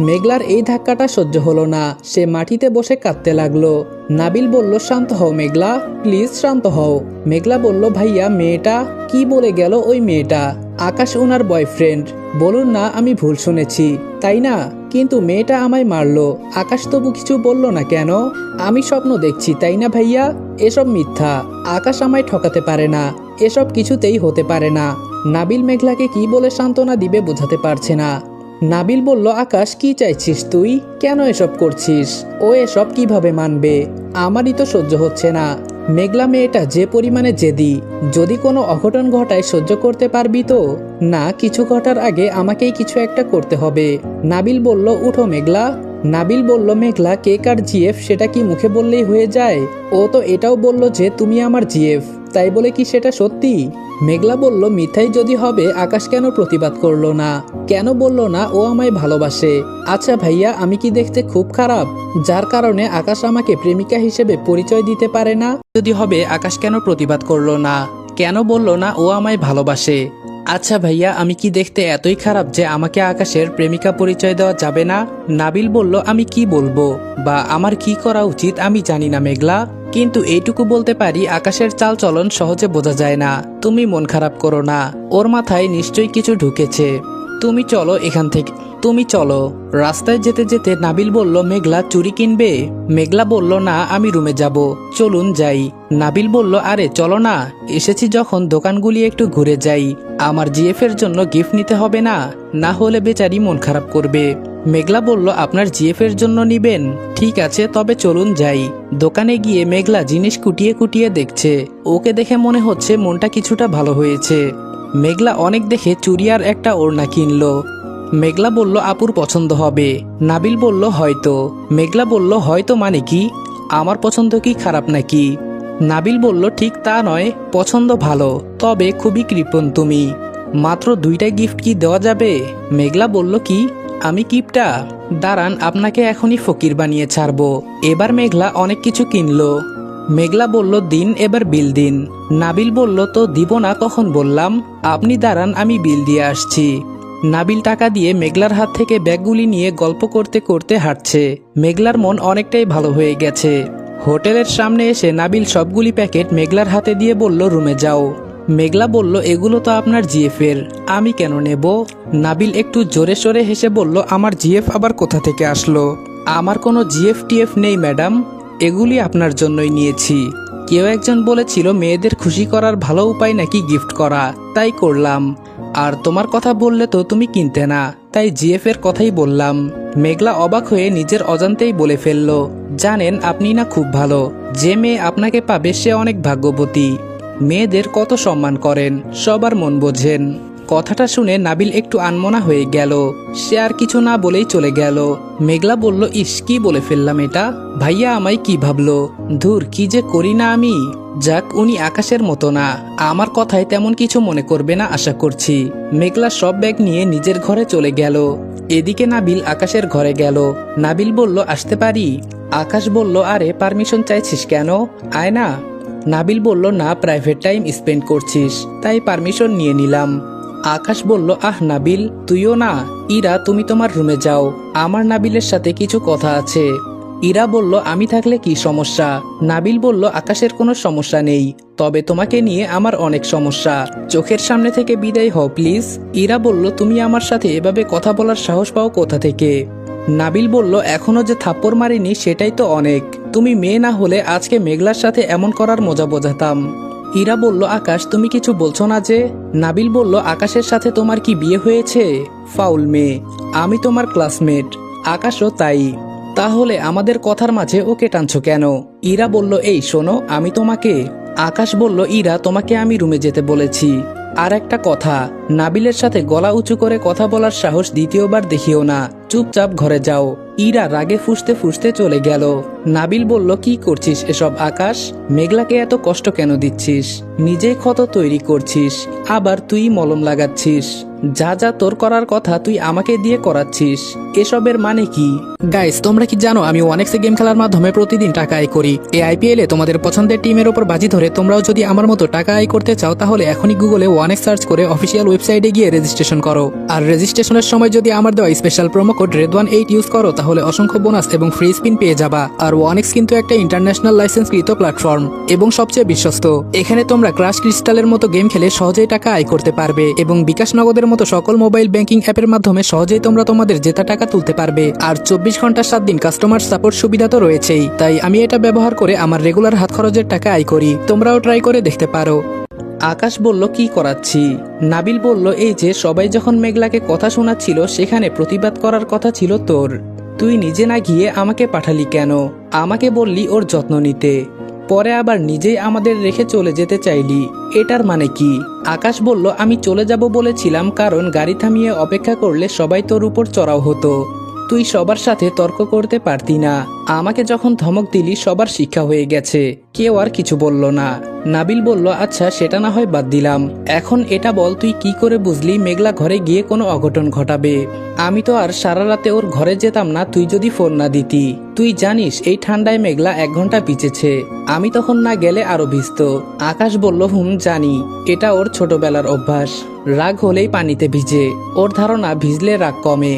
S1: মেঘলার এই ধাক্কাটা সহ্য হলো না। সে মাটিতে বসে কাঁদতে লাগলো। নাবিল বলল, শান্ত হও মেঘলা, প্লিজ শান্ত হও। মেঘলা বলল, ভাইয়া মেয়েটা কি বলে গেল? ওই মেয়েটা আকাশ ওনার বয়ফ্রেন্ড। বলুন না আমি ভুল শুনেছি, তাই না? কিন্তু মেয়েটা আমায় মারলো। আকাশ তবু কিছু বলল না কেন? আমি স্বপ্ন দেখছি, তাই না ভাইয়া? এসব মিথ্যা। আকাশ আমায় ঠকাতে পারে না, এসব কিছুতেই হতে পারে না। নাবিল মেঘলাকে কি বলে সান্ত্বনা দিবে বোঝাতে পারছে না। নাবিল বলল, আকাশ কি চাইছিস তুই? কেন এসব করছিস? ও এসব কিভাবে মানবে? আমারই তো সহ্য হচ্ছে না। মেঘলা মেয়েটা যে পরিমাণে জেদি, যদি কোনো অঘটন ঘটায় সহ্য করতে পারবি তো? না, কিছু ঘটার আগে আমাকেই কিছু একটা করতে হবে। নাবিল বলল, উঠো মেঘলা। নাবিল বলল, মেঘলা কে কার জিএফ সেটা কি মুখে বললেই হয়ে যায়? ও তো এটাও বলল যে তুমি আমার জিএফ, তাই বলে কি সেটা সত্যি? মেঘলা বলল, মিথ্যাই যদি হবে আকাশ কেন প্রতিবাদ করলো না? কেন বলল না ও আমায় ভালোবাসে? আচ্ছা ভাইয়া, আমি কি দেখতে খুব খারাপ যার কারণে আকাশ আমাকে প্রেমিকা হিসেবে পরিচয় দিতে পারে না? যদি হবে আকাশ কেন প্রতিবাদ করলো না? কেন বলল না ও আমায় ভালোবাসে? আচ্ছা ভাইয়া, আমি কি দেখতে এতই খারাপ যে আমাকে আকাশের প্রেমিকা পরিচয় দেওয়া যাবে না? নাবিল বলল, আমি কি বলবো বা আমার কি করা উচিত আমি জানি না মেঘলা, কিন্তু এইটুকু বলতে পারি আকাশের চাল চলন সহজে বোঝা যায় না। তুমি মন খারাপ করো না, ওর মাথায় নিশ্চয়ই কিছু ঢুকেছে। তুমি চলো এখান থেকে, তুমি চলো। রাস্তায় যেতে যেতে নাবিল বলল, মেঘলা চুড়ি কিনবে? মেঘলা বলল, না আমি রুমে যাব, চলুন যাই। নাবিল বলল, আরে চলো না, এসেছি যখন দোকানগুলি একটু ঘুরে যাই। আমার জিএফ এর জন্য গিফট নিতে হবে না, না হলে বেচারি মন খারাপ করবে। মেঘলা বলল, আপনার জিএফ এর জন্য নিবেন? ঠিক আছে তবে চলুন যাই। দোকানে গিয়ে মেঘলা জিনিস কুটিয়ে কুটিয়ে দেখছে। ওকে দেখে মনে হচ্ছে মনটা কিছুটা ভালো হয়েছে। মেঘলা অনেক দেখে চুড়ি আর একটা ওড়না কিনলো। মেঘলা বলল, আপুর পছন্দ হবে। নাবিল বলল, হয়তো। মেঘলা বলল, হয়তো মানে কি? আমার পছন্দ কি খারাপ নাকি? নাবিল বলল, ঠিক তা নয়, পছন্দ ভালো, তবে খুবই কৃপণ তুমি। মাত্র 2টা গিফট কি দেওয়া যাবে? মেঘলা বলল, কি? আমি কিপটা? দাঁড়ান, আপনাকে এখনই ফকির বানিয়ে ছাড়বো। এবার মেঘলা অনেক কিছু কিনলো। মেঘলা বলল, দিন, এবার বিল দিন। নাবিল বলল, তো দিব না কখন বললাম? আপনি দাঁড়ান, আমি বিল দিয়ে আসছি। নাবিল টাকা দিয়ে মেঘলার হাত থেকে ব্যাগগুলি নিয়ে গল্প করতে করতে হাঁটছে। মেঘলার মন অনেকটাই ভালো হয়ে গেছে। হোটেলের সামনে এসে নাবিল সবগুলি প্যাকেট মেঘলার হাতে দিয়ে বলল, রুমে যাও। মেঘলা বলল, এগুলো তো আপনার জিএফ এর, আমি কেন নেব? নাবিল একটু জোরে সোরে হেসে বলল, আমার জিএফ আবার কোথা থেকে আসলো? আমার কোনো জিএফ টিএফ নেই ম্যাডাম, এগুলি আপনার জন্যই নিয়েছি। কেউ একজন বলেছিল মেয়েদের খুশি করার ভালো উপায় নাকি গিফট করা, তাই করলাম। আর তোমার কথা বললে তো তুমি কিনতে না, তাই জিএফ এর কথাই বললাম। মেঘলা অবাক হয়ে নিজের অজান্তেই বলে ফেলল, জানেন আপনি না খুব ভালো, যে মেয়ে আপনাকে পাবে সে অনেক ভাগ্যবতী। মেয়েদের কত সম্মান করেন, সবার মন বোঝেন। কথাটা শুনে নাবিল একটু আনমনা হয়ে গেল। সে আর কিছু না বলেই চলে গেল। মেঘলা বলল, ইস কি বলে ফেললাম এটা, ভাইয়া আমায় কি ভাবলো? ধুর, কি যে করি না আমি। যাক, উনি আকাশের মতো না, আমার কথায় তেমন কিছু মনে করবে না আশা করছি। মেঘলা সব ব্যাগ নিয়ে নিজের ঘরে চলে গেল। এদিকে নাবিল আকাশের ঘরে গেল। নাবিল বলল, আসতে পারি? আকাশ বলল, আরে পারমিশন চাইছিস কেন, আয় না। নাবিল বলল, না প্রাইভেট টাইম স্পেন্ড করছিস, তাই পারমিশন নিয়ে নিলাম। আকাশ বলল, আহ নাবিল তুইও না। ইরা তুমি তোমার রুমে যাও, আমার নাবিলের সাথে কিছু কথা আছে। ইরা বলল, আমি থাকলে কি সমস্যা? নাবিল বলল, আকাশের কোনো সমস্যা নেই, তবে তোমাকে নিয়ে আমার অনেক সমস্যা। চোখের সামনে থেকে বিদায় হও প্লিজ। ইরা বলল, তুমি আমার সাথে এভাবে কথা বলার সাহস পাও কোথা থেকে? নাবিল বলল, এখনো যে থাপ্পড় মারিনি সেটাই তো অনেক। তুমি মেয়ে না হলে আজকে মেঘলার সাথে এমন করার মজা বোঝাতাম। ইরা বলল, আকাশ তুমি কিছু বলছো না যে? নাবিল বলল, আকাশের সাথে তোমার কি বিয়ে হয়েছে? ফাউল মেয়ে, আমি তোমার ক্লাসমেট, আকাশও তাই। তাহলে আমাদের কথার মাঝে ওকে টানছো কেন? ইরা বলল, এই শোনো, আমি তোমাকে। আকাশ বলল, ইরা তোমাকে আমি রুমে যেতে বলেছি। আর একটা কথা, নাবিলের সাথে গলা উঁচু করে কথা বলার সাহস দ্বিতীয়বার দেখিও না, চুপচাপ ঘরে যাও। ইরা রাগে ফুঁসতে ফুঁসতে চলে গেল। নাবিল বলল, কি করছিস এসব আকাশ? মেঘলাকে এত কষ্ট কেন দিচ্ছিস? নিজেই ক্ষত তৈরি করছিস, আবার তুই মলম লাগাচ্ছিস। যা যা তোর করার কথা তুই আমাকে দিয়ে করাচ্ছিস, এসবের মানে কি? গাইস, তোমরা কি জানো আমি ওয়ানেক্সে গেম খেলার মাধ্যমে প্রতিদিন টাকা আয় করি? এই আইপিএল এ তোমাদের পছন্দের টিমের উপর বাজি ধরে তোমরাও যদি আমার মতো টাকা আয় করতে চাও, তাহলে এখনই গুগলে ওয়ানেক্স সার্চ করে অফিসিয়াল ওয়েবসাইটে গিয়ে রেজিস্ট্রেশন করো। আর রেজিস্ট্রেশনের সময় যদি আমার দেওয়া special promo code RED18 use করো, তাহলে অসংখ্য বোনাস এবং ফ্রি স্পিন পেয়ে যাবা। আর ওয়ানেক্স কিন্তু একটা ইন্টারন্যাশনাল লাইসেন্সকৃত প্ল্যাটফর্ম এবং সবচেয়ে বিশ্বস্ত। এখানে তোমরা ক্রাশ ক্রিস্টালের মতো গেম খেলে সহজেই টাকা আয় করতে পারবে এবং বিকাশ নগদের মতো সকল মোবাইল ব্যাংকিং অ্যাপের মাধ্যমে সহজেই তোমরা তোমাদের জেতা টাকা তুলতে পারবে। আর 24 ঘন্টা 7 দিন কাস্টমার সাপোর্ট সুবিধা তো রয়েছেই। তাই আমি এটা ব্যবহার করে আমার রেগুলার হাত খরচের টাকা আয় করি, তোমরাও ট্রাই করে দেখতে পারো। আকাশ বলল, কি করাচ্ছি? নাবিল বলল, এই যে সবাই যখন মেঘলাকে কথা শোনাচ্ছিল সেখানে প্রতিবাদ করার কথা ছিল তোর, তুই নিজে না গিয়ে আমাকে পাঠালি কেন? আমাকে বললি ওর যত্ন নিতে, পরে আবার নিজেই আমাদের রেখে চলে যেতে চাইলি, এটার মানে কি? আকাশ বলল, আমি চলে যাব বলেছিলাম কারণ গাড়ি থামিয়ে অপেক্ষা করলে সবাই তোর উপর চড়াও হতো, তুই সবার সাথে তর্ক করতে পারতি না। আমাকে যখন ধমক দিলি সবার শিক্ষা হয়ে গেছে, কেউ আর কিছু বলল না। নাবিল বলল, আচ্ছা সেটা না হয় বাদ দিলাম, এখন এটা বল তুই কি করে বুঝলি মেঘলা ঘরে গিয়ে কোনো অঘটন ঘটাবে? আমি তো আর সারা রাতে ওর ঘরে যেতাম না তুই যদি ফোন না দিতি। তুই জানিস এই ঠান্ডায় মেঘলা 1 ঘন্টা ভিজেছে, আমি তখন না গেলে আরো ভিজতো। আকাশ বলল, জানি, এটা ওর ছোটবেলার অভ্যাস, রাগ হলেই পানিতে ভিজে, ওর ধারণা ভিজলে রাগ কমে।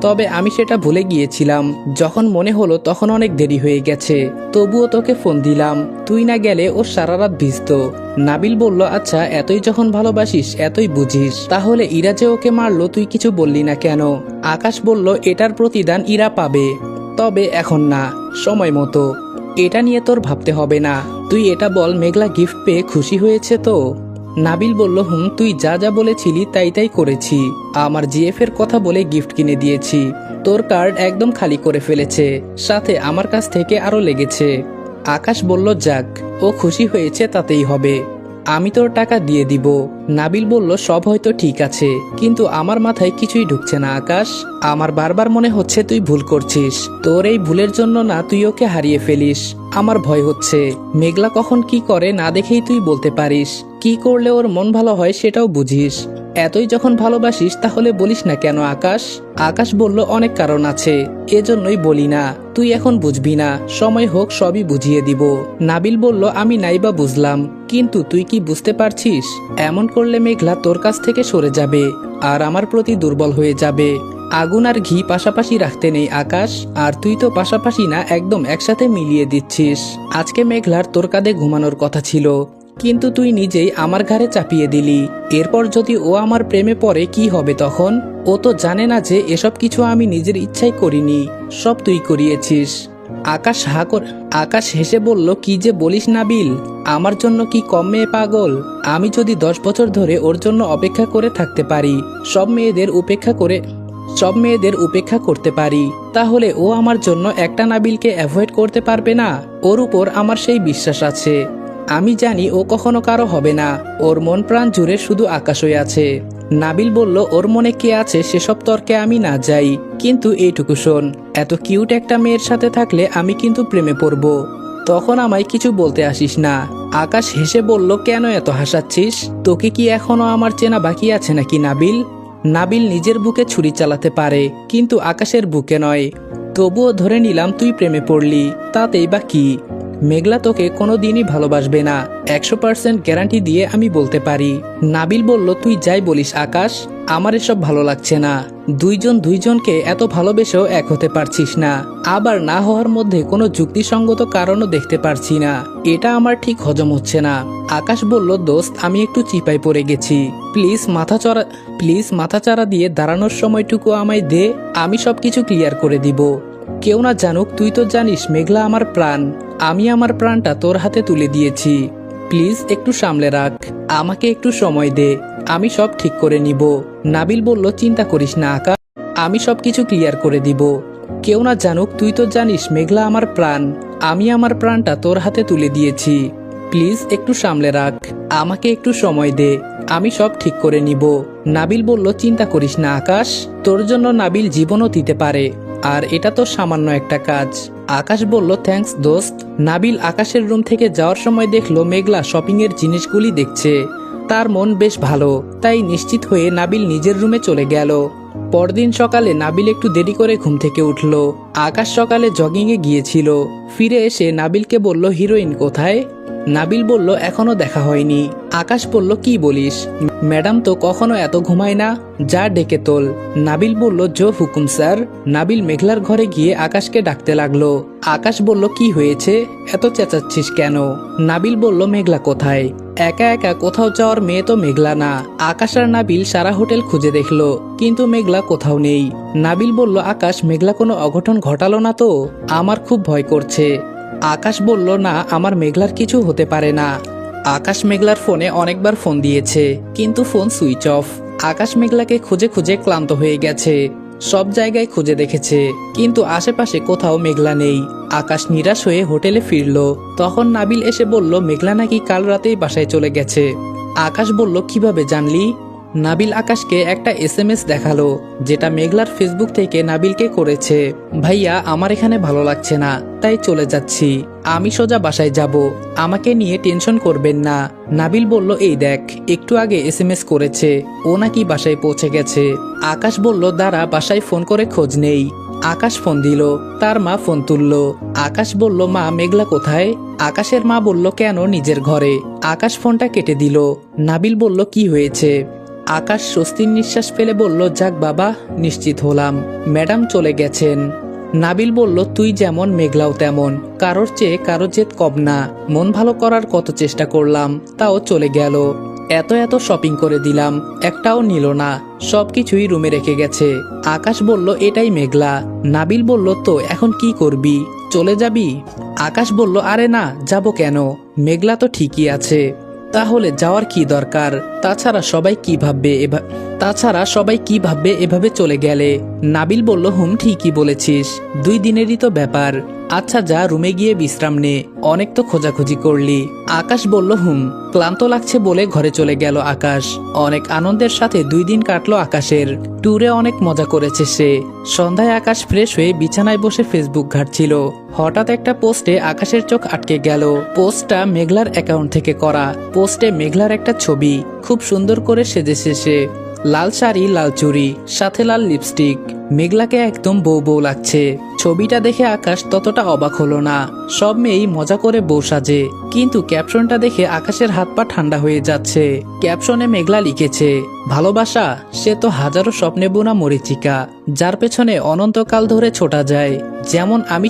S1: তবে আমি সেটা ভুলে গিয়েছিলাম, যখন মনে হলো তখন অনেক দেরি হয়ে গেছে, তবুও তোকে ফোন দিলাম, তুই না গেলে ও সারা রাত ভিজতো। নাবিল বলল, আচ্ছা এতই যখন ভালোবাসিস, এতই বুঝিস, তাহলে ইরা যে ওকে মারলো তুই কিছু বললি না কেন? আকাশ বলল, এটার প্রতিদান ইরা পাবে, তবে এখন না, সময় মতো। এটা নিয়ে তোর ভাবতে হবে না, তুই এটা বল মেঘলা গিফট পেয়ে খুশি হয়েছে তো? নাবিল বলল, তুই যা যা বলেছিলি তাই তাই করেছি, আমার জিএফ এর কথা বলে গিফট কিনে দিয়েছি, তোর কার্ড একদম খালি করে ফেলেছে, সাথে আমার কাছ থেকে আরো লেগেছে। আকাশ বলল, যাক, ও খুশি হয়েছে তাতেই হবে, আমি তোর টাকা দিয়ে দিব। নাবিল বলল, সব হয়তো ঠিক আছে, কিন্তু আমার মাথায় কিছুই ঢুকছে না আকাশ, আমার বারবার মনে হচ্ছে তুই ভুল করছিস, তোর এই ভুলের জন্য না তুই ওকে হারিয়ে ফেলিস, আমার ভয় হচ্ছে। মেঘলা কখন কি করে না দেখেই তুই বলতে পারিস, কি করলে ওর মন ভালো হয় সেটাও বুঝিস, এতই যখন ভালোবাসিস তাহলে বলিস না কেন আকাশ? আকাশ বলল, অনেক কারণ আছে, এজন্যই বলি না, তুই এখন বুঝবি না, সময় হোক সবই বুঝিয়ে দিব। নাবিল বলল, আমি নাইবা বুঝলাম, কিন্তু তুই কি বুঝতে পারছিস এমন করলে মেঘলা তোর কাছ থেকে সরে যাবে আর আমার প্রতি দুর্বল হয়ে যাবে। আগুন আর ঘি পাশাপাশি রাখতে নেই আকাশ, আর তুই তো পাশাপাশি না, একদম একসাথে মিলিয়ে দিচ্ছিস। আজকে মেঘলার তোর কাঁধে ঘুমানোর কথা ছিল, কিন্তু তুই নিজেই আমার ঘাড়ে চাপিয়ে দিলি, এরপর যদি ও আমার প্রেমে পড়ে কি হবে তখন? ও তো জানে না যে এসব কিছু আমি নিজের ইচ্ছাই করিনি, সব তুই করিয়েছিস। আকাশ হেসে বলল, কি যে বলিস নাবিল, আমার জন্য কি কম মেয়ে পাগল? আমি যদি 10 বছর ধরে ওর জন্য অপেক্ষা করে থাকতে পারি, সব মেয়েদের উপেক্ষা করতে পারি, তাহলে ও আমার জন্য একটা নাবিলকে অ্যাভয়েড করতে পারবে না? ওর উপর আমার সেই বিশ্বাস আছে, আমি জানি ও কখনো কারো হবে না, ওর মন প্রাণ জুড়ে শুধু আকাশই আছে। নাবিল বলল, ওর মনে কে আছে সেসব তর্কে আমি না যাই, কিন্তু এইটুকু শোন, এত কিউট একটা মেয়ের সাথে থাকলে আমি কিন্তু প্রেমে পড়ব, তখন আমায় কিছু বলতে আসিস না। আকাশ হেসে বলল, কেন এত হাসাচ্ছিস? তোকে কি এখনো আমার চেনা বাকি আছে নাকি নাবিল? নাবিল নিজের বুকে ছুরি চালাতে পারে, কিন্তু আকাশের বুকে নয়, তবুও ধরে নিলাম তুই প্রেমে পড়লি, তাতেই বা কি? মেঘলা তোকে কোনো দিনই ভালোবাসবে না, 100% গ্যারান্টি দিয়ে আমি বলতে পারি। নাবিল বলল, তুই যাই বলিস আকাশ, আমার এসব ভালো লাগছে না। দুইজন দুইজনকে এত ভালোবেসেও এক হতে পারছিস না, আবার না হওয়ার মধ্যে কোনো যুক্তিসঙ্গত কারণও দেখতে পারছি না। এটা আমার ঠিক হজম হচ্ছে না। আকাশ বলল, দোস্ত আমি একটু চিপায় পড়ে গেছি, প্লিজ মাথাচাড়া দিয়ে দাঁড়ানোর সময়টুকু আমায় দে, আমি সবকিছু ক্লিয়ার করে দিব। কেউ না জানুক, তুই তো জানিস মেঘলা আমার প্রাণ, আমি আমার প্রাণটা তোর হাতে তুলে দিয়েছি। প্লিজ একটু সামলে রাখ, আমাকে একটু সময় দে, আমি সব ঠিক করে নিব। নাবিল বলল, চিন্তা করিস না আকাশ, আমি সবকিছু ক্লিয়ার করে দিব। কেউ না জানুক, তুই তো জানিস মেঘলা আমার প্রাণ, আমি আমার প্রাণটা তোর হাতে তুলে দিয়েছি। প্লিজ একটু সামলে রাখ, আমাকে একটু সময় দে, আমি সব ঠিক করে নিব। নাবিল বলল, চিন্তা করিস না আকাশ, তোর জন্য নাবিল জীবনও দিতে পারে, আর এটা তো সামান্য একটা কাজ। আকাশ বলল, থ্যাঙ্কস দোস্ত। নাবিল আকাশের রুম থেকে যাওয়ার সময় দেখলো মেঘলা শপিং এর জিনিসগুলি দেখছে। তার মন বেশ ভালো, তাই নিশ্চিত হয়ে নাবিল নিজের রুমে চলে গেল। পরদিন সকালে নাবিল একটু দেরি করে ঘুম থেকে উঠল। আকাশ সকালে জগিংয়ে গিয়েছিল, ফিরে এসে নাবিলকে বলল, হিরোইন কোথায়? নাবিল বলল, এখনো দেখা হয়নি। আকাশ বলল, কি বলিস, ম্যাডাম তো কখনো এত ঘুমায় না, যা ডেকে তোল। নাবিল বলল, জো হুকুম স্যার। নাবিল মেঘলার ঘরে গিয়ে আকাশকে ডাকতে লাগলো। আকাশ বলল, কি হয়েছে, এত চেঁচাচ্ছিস কেন? নাবিল বলল, মেঘলা কোথায়? একা একা কোথাও যাওয়ার মেয়ে তো মেঘলা না। আকাশ আর নাবিল সারা হোটেল খুঁজে দেখলো, কিন্তু মেঘলা কোথাও নেই। নাবিল বলল, আকাশ মেঘলা কোনো অঘটন ঘটালো না তো? আমার খুব ভয় করছে। আকাশ বলল, না, আমার মেঘলার কিছু হতে পারে না। আকাশ মেঘলার ফোনে অনেকবার ফোন দিয়েছে, কিন্তু ফোন সুইচ অফ। আকাশ মেঘলাকে খুঁজে খুঁজে ক্লান্ত হয়ে গেছে, সব জায়গায় খুঁজে দেখেছে, কিন্তু আশেপাশে কোথাও মেঘলা নেই। আকাশ নিরাশ হয়ে হোটেলে ফিরল। তখন নাবিল এসে বলল, মেঘলা নাকি কাল রাতেই বাসায় চলে গেছে। আকাশ বলল, কিভাবে জানলি? নাবিল আকাশকে একটা SMS দেখালো, যেটা মেঘলার ফেসবুক থেকে নাবিলকে করেছে। ভাইয়া, আমার এখানে ভালো লাগছে না, তাই চলে যাচ্ছি, আমি সোজা বাসায় যাব, আমাকে নিয়ে টেনশন করবেন না। নাবিল বলল, এই দেখ, একটু আগে SMS করেছে, ও নাকি বাসায় পৌঁছে গেছে। আকাশ বলল, দাঁড়া, বাসায় ফোন করে খোঁজ নেই। আকাশ ফোন দিল, তার মা ফোন তুলল। আকাশ বলল, মা মেঘলা কোথায়? আকাশের মা বলল, কেন, নিজের ঘরে। আকাশ ফোনটা কেটে দিল। নাবিল বলল, কি হয়েছে? আকাশ স্বস্তির নিঃশ্বাস ফেলে বলল, যাক বাবা, নিশ্চিত হলাম, ম্যাডাম চলে গেছেন। নাবিল বলল, তুই যেমন মেঘলাও তেমন, কারোর চেয়ে কারো জেদ কম না। মন ভালো করার কত চেষ্টা করলাম, তাও চলে গেল। এত এত শপিং করে দিলাম, একটাও নিল না, সবকিছুই রুমে রেখে গেছে। আকাশ বলল, এটাই মেঘলা। নাবিল বলল, তো এখন কি করবি, চলে যাবি? আকাশ বলল, আরে না, যাব কেন, মেঘলা তো ঠিকই আছে। তাহলে যাওয়ার কি দরকার? তাছাড়া সবাই কি ভাববে এভাবে চলে গেলে? নাবিল বলল, ঠিকই বলেছিস, 2 দিনেরই তো ব্যাপার। আচ্ছা যা, রুমে গিয়ে বিশ্রাম নে, অনেক তো খোঁজাখুঁজি করলি। আকাশ বলল, ক্লান্ত লাগছে বলে ঘরে চলে গেল আকাশ। অনেক আনন্দের সাথে 2 দিন কাটলো আকাশের। ট্যুরে অনেক মজা করেছে সে। সন্ধ্যায় আকাশ ফ্রেশ হয়ে বিছানায় বসে ফেসবুক ঘাঁটছিল। হঠাৎ একটা পোস্টে আকাশের চোখ আটকে গেল। পোস্টটা মেঘলার অ্যাকাউন্ট থেকে করা। পোস্টে মেঘলার একটা ছবি, খুব সুন্দর করে সেজেছে সে, লাল শাড়ি, লাল চুড়ি, সাথে লাল লিপস্টিক। মেঘলাকে একদম বউ বউ লাগছে। ছবিটা দেখে আকাশ ততটা অবাক হলো না, সব মেয়েই মজা করে বউ সাজে। কিন্তু ক্যাপশনটা দেখে আকাশের হাত পা ঠান্ডা হয়ে যাচ্ছে। ক্যাপশনে মেঘলা লিখেছে, ভালোবাসা সে তো হাজারো স্বপ্নে বোনা মরীচিকা, যার পেছনে অনন্তকাল ধরে ছোটা যায়। যেমন আমি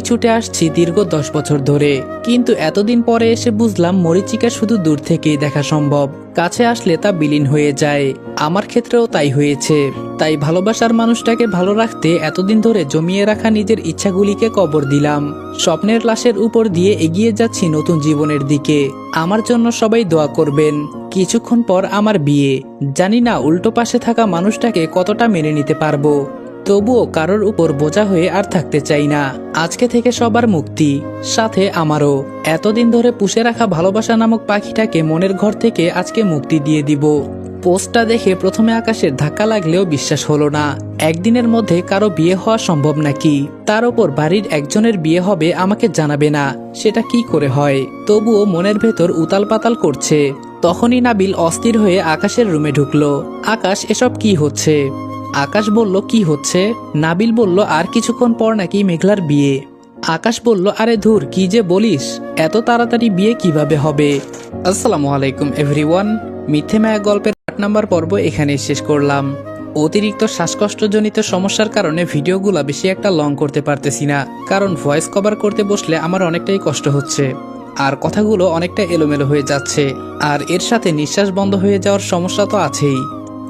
S1: ছুটে আসছি দীর্ঘ 10 বছর ধরে, কিন্তু এতদিন পরে এসে বুঝলাম মরীচিকা শুধু দূর থেকেই দেখা সম্ভব, কাছে আসলে তা বিলীন হয়ে যায়। আমার ক্ষেত্রেও তাই হয়েছে। তাই ভালোবাসার মানুষটাকে ভালো রাখতে এতদিন ধরে জমিয়ে রাখা নিজের ইচ্ছাগুলিকে কবর দিলাম। স্বপ্নের লাশের উপর দিয়ে এগিয়ে যাচ্ছি নতুন জীবনের দিকে। আমার জন্য সবাই দোয়া করবেন। কিছুক্ষণ পর আমার বিয়ে। জানি না উল্টো পাশে থাকা মানুষটাকে কতটা মেনে নিতে পারবো, তবুও কারোর উপর বোঝা হয়ে আর থাকতে চাই না। আজকে থেকে সবার মুক্তি, সাথে আমারও। এতদিন ধরে পুষে রাখা ভালোবাসা নামক পাখিটাকে মনের ঘর থেকে আজকে মুক্তি দিয়ে দিব। পোস্টটা দেখে প্রথমে আকাশের ধাক্কা লাগলেও বিশ্বাস হলো না। একদিনের মধ্যে কারো বিয়ে হওয়া সম্ভব নাকি? তার ওপর বাড়ির একজনের বিয়ে হবে, আমাকে জানাবে না, সেটা কি করে হয়? তবুও মনের ভেতর উতাল পাতাল করছে। তখনই নাবিল অস্থির হয়ে আকাশের রুমে ঢুকলো। আকাশ, এসব কি হচ্ছে? আকাশ বলল, কি হচ্ছে? নাবিল বলল, আর কিছুক্ষণ পর নাকি মেঘলার বিয়ে। আকাশ বলল, আরে ধুর, কি যে বলিস, এত তাড়াতাড়ি বিয়ে কিভাবে হবে। আসসালামু আলাইকুম এভরিওয়ান, মিথ্যে মায়া গল্পের 8 নাম্বার পর্ব এখানে শেষ করলাম। অতিরিক্ত শ্বাসকষ্টজনিত সমস্যার কারণে ভিডিওগুলো বেশি একটা লং করতে পারতেছি না, কারণ ভয়েস কভার করতে বসলে আমার অনেকটাই কষ্ট হচ্ছে আর কথাগুলো অনেকটা এলোমেলো হয়ে যাচ্ছে, আর এর সাথে নিঃশ্বাস বন্ধ হয়ে যাওয়ার সমস্যা তো আছেই।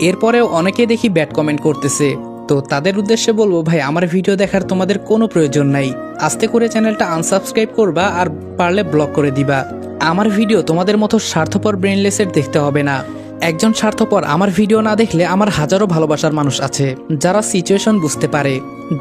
S1: এরপরেও অনেকে দেখি ব্যাড কমেন্ট করতেছে, তো তাদের উদ্দেশ্যে বলবো, ভাই আমার ভিডিও দেখার তোমাদের কোনো প্রয়োজন নাই, আস্তে করে চ্যানেলটা আনসাবস্ক্রাইব করবা আর পারলে ব্লক করে দিবা। আমার ভিডিও তোমাদের মতো স্বার্থপর ব্রেনলেসের দেখতে হবে না। একজন স্বার্থপর আমার ভিডিও না দেখলে আমার হাজারো ভালোবাসার মানুষ আছে যারা সিচুয়েশন বুঝতে পারে,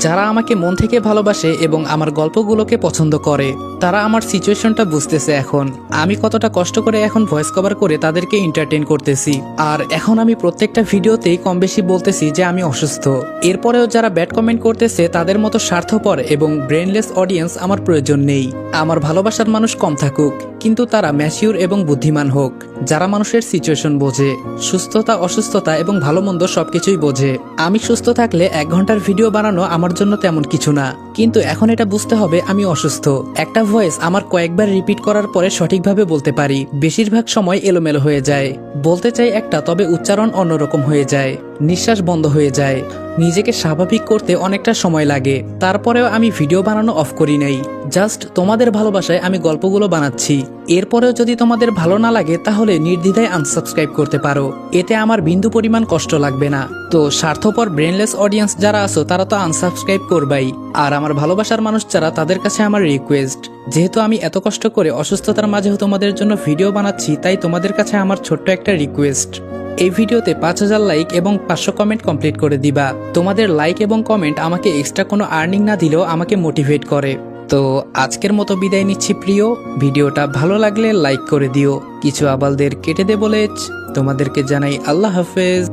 S1: যারা আমাকে মন থেকে ভালোবাসে এবং আমার গল্পগুলোকে পছন্দ করে। তারা আমার সিচুয়েশনটা বুঝতেছে এখন আমি কতটা কষ্ট করে এখন ভয়েস কভার করে তাদেরকে এন্টারটেইন করতেছি। আর এখন আমি প্রত্যেকটা ভিডিওতেই কম বেশি বলতেছি যে আমি অসুস্থ। এরপরেও যারা ব্যাড কমেন্ট করতেছে তাদের মতো স্বার্থপর এবং ব্রেনলেস অডিয়েন্স আমার প্রয়োজন নেই। আমার ভালোবাসার মানুষ কম থাকুক, কিন্তু তারা ম্যাচিউর এবং বুদ্ধিমান হোক, যারা মানুষের সিচুয়েশন বোঝে, সুস্থতা অসুস্থতা এবং ভালো মন্দ সবকিছুই বোঝে। আমি সুস্থ থাকলে 1 ঘন্টার ভিডিও বানানো আমার জন্য তেমন কিছু না, কিন্তু এখন এটা বুঝতে হবে আমি অসুস্থ। একটা ভয়েস আমার কয়েকবার রিপিট করার পরে সঠিকভাবে বলতে পারি, বেশিরভাগ সময় এলোমেলো হয়ে যায়। বলতে চাই একটা, তবে উচ্চারণ অন্যরকম হয়ে যায়, নিঃশ্বাস বন্ধ হয়ে যায়। নিজেকে স্বাভাবিক করতে অনেকটা সময় লাগে, তারপরেও আমি ভিডিও বানানো অফ করি নাই। জাস্ট তোমাদের ভালোবাসায় আমি গল্পগুলো বানাচ্ছি। এরপরেও যদি তোমাদের ভালো না লাগে তাহলে নির্দ্বিধায় আনসাবস্ক্রাইব করতে পারো, এতে আমার বিন্দু পরিমাণ কষ্ট লাগবে না। তো স্বার্থপর ব্রেনলেস অডিয়েন্স যারা আছো তারা তো আনসাবস্ক্রাইব করবাই। আর আমার ভালোবাসার মানুষ যারা, তাদের কাছে আমার রিকোয়েস্ট, যেহেতু আমি এত কষ্ট করে অসুস্থতার মাঝেও তোমাদের জন্য ভিডিও বানাচ্ছি, তাই তোমাদের কাছে আমার ছোট্ট একটা রিকোয়েস্ট, এই ভিডিওতে 5000 লাইক এবং 500 কমেন্ট কমপ্লিট করে দিবা। তোমাদের লাইক এবং কমেন্ট আমাকে এক্সট্রা কোনো আর্নিং না দিলেও আমাকে মোটিভেট করে। তো আজকের মতো বিদায় নিচ্ছি প্রিয়। ভিডিওটা ভালো লাগলে লাইক করে দিও। কিছু আবালদের কেটে দে বলে তোমাদেরকে জানাই আল্লাহ হাফেজ।